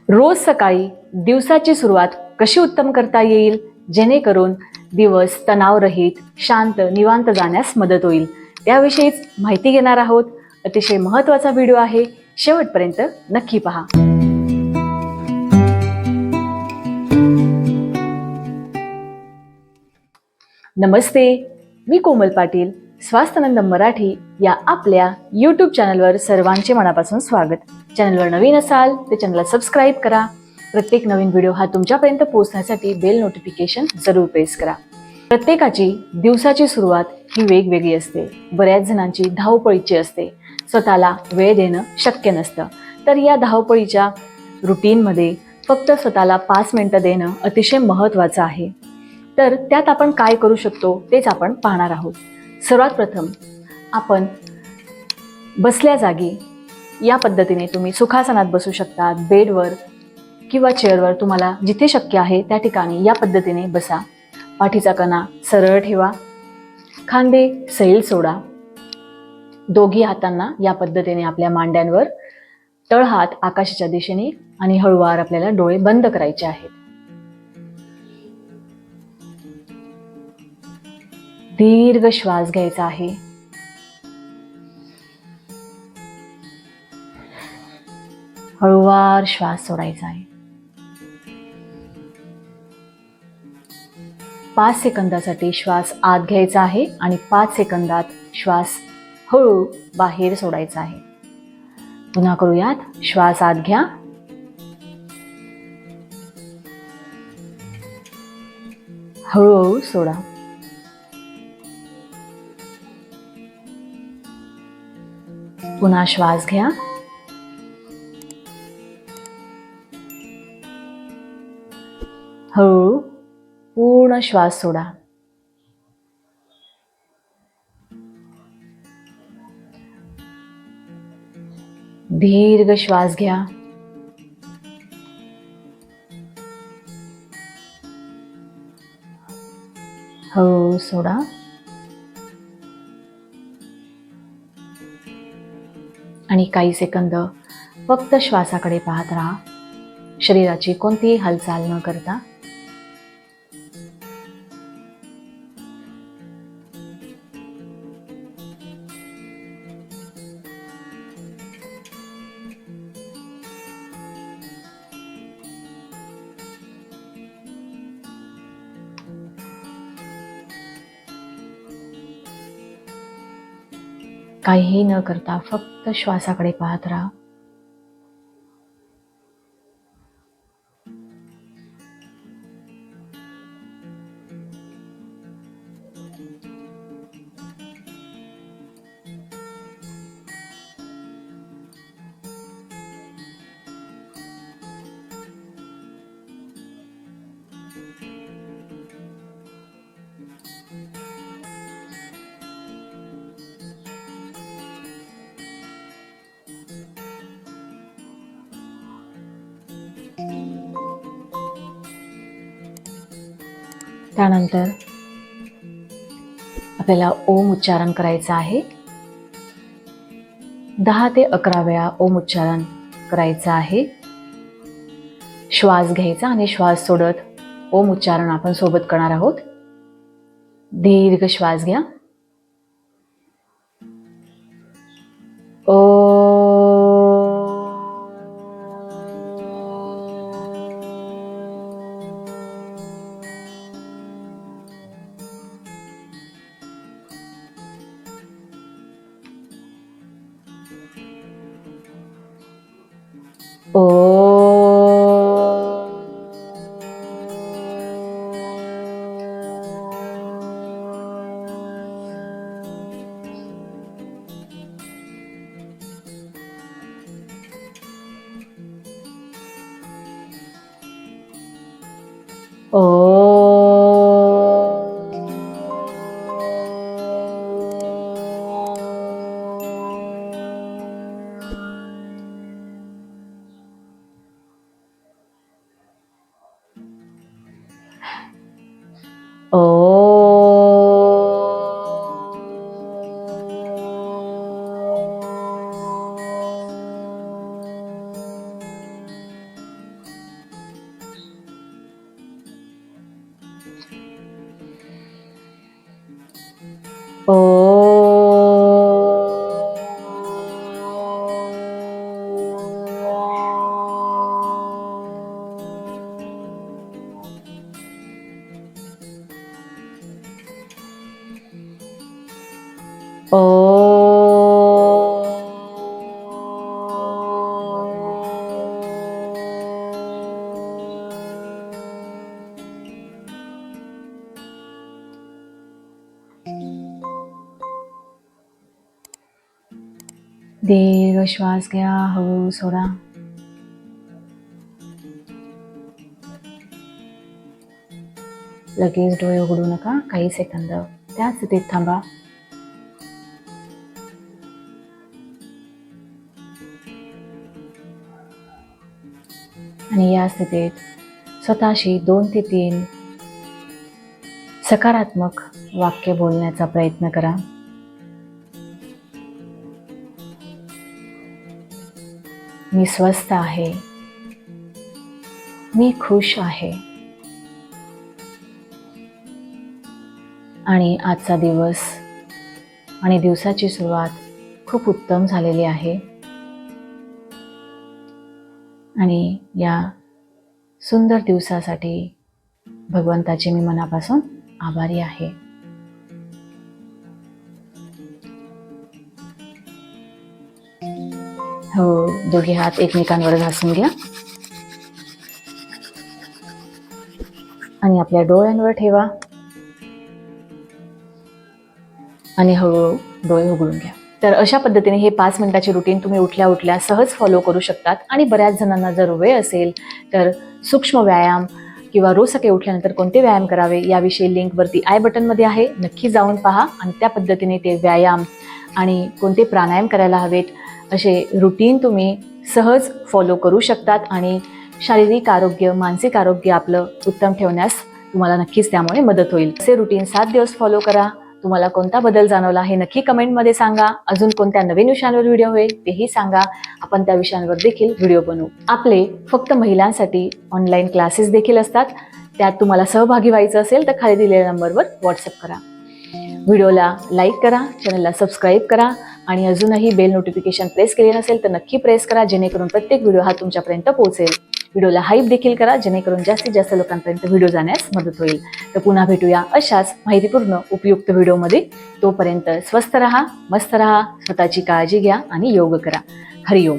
रोज सकाळी दिवसाची सुरुवात कशी उत्तम करता येईल, जेणेकरून दिवस तणावरहित, शांत, निवांत जाण्यास मदत होईल, त्याविषयीच माहिती घेणार आहोत. अतिशय महत्त्वाचा व्हिडिओ आहे, शेवटपर्यंत नक्की पहा. नमस्ते, मी कोमल पाटील. स्वास्थ्यानंद मराठी या आपल्या यूट्यूब चॅनलवर सर्वांचे मनापासून स्वागत. चॅनलवर नवीन असाल तर चॅनलला सबस्क्राईब करा. प्रत्येक नवीन व्हिडिओ हा तुमच्यापर्यंत पोहोचण्यासाठी बेल नोटिफिकेशन जरूर प्रेस करा. प्रत्येकाची दिवसाची सुरुवात ही वेगवेगळी असते. बऱ्याच जणांची धावपळीची असते. स्वतःला वेळ देणं शक्य नसतं. तर या धावपळीच्या रुटीनमध्ये फक्त स्वतःला 5 मिनिटं देणं अतिशय महत्त्वाचं आहे. तर त्यात आपण काय करू शकतो तेच आपण पाहणार आहोत. सर्वात प्रथम आपण बसल्या जागी या पद्धतीने तुम्ही सुखासनात बसू शकता. बेडवर किंवा चेअरवर तुम्हाला जिथे शक्य आहे त्या ठिकाणी या पद्धतीने बसा. पाठीचा कणा सरळ ठेवा, खांदे सैल सोडा. दोघी हातांना या पद्धतीने आपल्या मांड्यांवर, तळहात आकाशाच्या दिशेने आणि हळूवार आपल्याला डोळे बंद करायचे आहेत. दीर्घ श्वास घ्यायचा आहे. हळूवार श्वास सोडायचा आहे. 5 सेकंदासाठी श्वास आत घ्यायचा आहे आणि 5 सेकंदात श्वास हळू बाहेर सोडायचा आहे. पुन्हा करूयात. श्वास आत घ्या, हळूहळू सोडा. पुन्हा श्वास घ्या, हळू पूर्ण श्वास सोडा. दीर्घ श्वास घ्या, हळू सोडा. आणि काही सेकंद फक्त श्वासाकडे पाहत राहा, शरीराची कोणतीही हालचाल न करता. काहीही न करता फक्त श्वासाकडे पाहत राहा. त्यानंतर आपल्याला ओम उच्चारण करायचं आहे. 10 ते 11 वेळा ओम उच्चारण करायचं आहे. श्वास घ्यायचा आणि श्वास सोडत ओम उच्चारण आपण सोबत करणार आहोत. दीर्घ श्वास घ्या. ओ दीर्घ श्वास घ्या, हळू सोडा. लगेच डोळे उघडू नका, काही सेकंद त्या स्थितीत थांबा. आणि या स्थितीत स्वतःशी 2 ते 3 सकारात्मक वाक्य बोलण्याचा प्रयत्न करा. मी स्वस्थ आहे, मी खुश आहे आणि आजचा दिवस आणि दिवसाची सुरुवात खूप उत्तम झालेली आहे आणि या सुंदर दिवसासाठी भगवंताचे मी मनापासून आभारी आहे. हो, दोघे हात एकमेकांवर घासून घ्या आणि आपल्या डोळ्यांवर ठेवा आणि हळूहळू डोळे उघडून घ्या. तर अशा पद्धतीने हे 5 मिनिटाचे रुटीन तुम्ही उठल्या उठल्या सहज फॉलो करू शकतात. आणि बऱ्याच जणांना जर वेळ असेल तर सूक्ष्म व्यायाम किंवा रोज सकाळी उठल्यानंतर कोणते व्यायाम करावे याविषयी लिंकवरती आय बटनमध्ये आहे, नक्की जाऊन पहा आणि त्या पद्धतीने ते व्यायाम आणि कोणते प्राणायाम करायला हवेत असे रुटीन तुम्ही सहज फॉलो करू शकतात आणि शारीरिक आरोग्य, मानसिक आरोग्य आपलं उत्तम ठेवण्यास तुम्हाला नक्कीच त्यामुळे मदत होईल. असे रुटीन 7 दिवस फॉलो करा. तुम्हाला कोणता बदल जाणवला हे नक्की कमेंटमध्ये सांगा. अजून कोणत्या नवीन विषयांवर व्हिडिओ होईल तेही सांगा, आपण त्या विषयांवर देखील व्हिडिओ बनवू. आपले फक्त महिलांसाठी ऑनलाईन क्लासेस देखील असतात. त्यात तुम्हाला सहभागी व्हायचं असेल तर खाली दिलेल्या नंबरवर व्हॉट्सअप करा. व्हिडिओला लाईक करा, चॅनलला सबस्क्राईब करा आणि अजूनही बेल नोटिफिकेशन प्रेस केले नसेल तर नक्की प्रेस करा, जेणेकरून प्रत्येक व्हिडिओ हा तुमच्यापर्यंत पोहोचेल. व्हिडिओला हाईप देखील करा, जेणेकरून जास्तीत जास्त लोकांपर्यंत व्हिडिओ जाण्यास मदत होईल. तर पुन्हा भेटूया अशाच माहितीपूर्ण उपयुक्त व्हिडिओमध्ये. तोपर्यंत स्वस्थ रहा, मस्त रहा, स्वतःची काळजी घ्या आणि योग करा. हरिओम.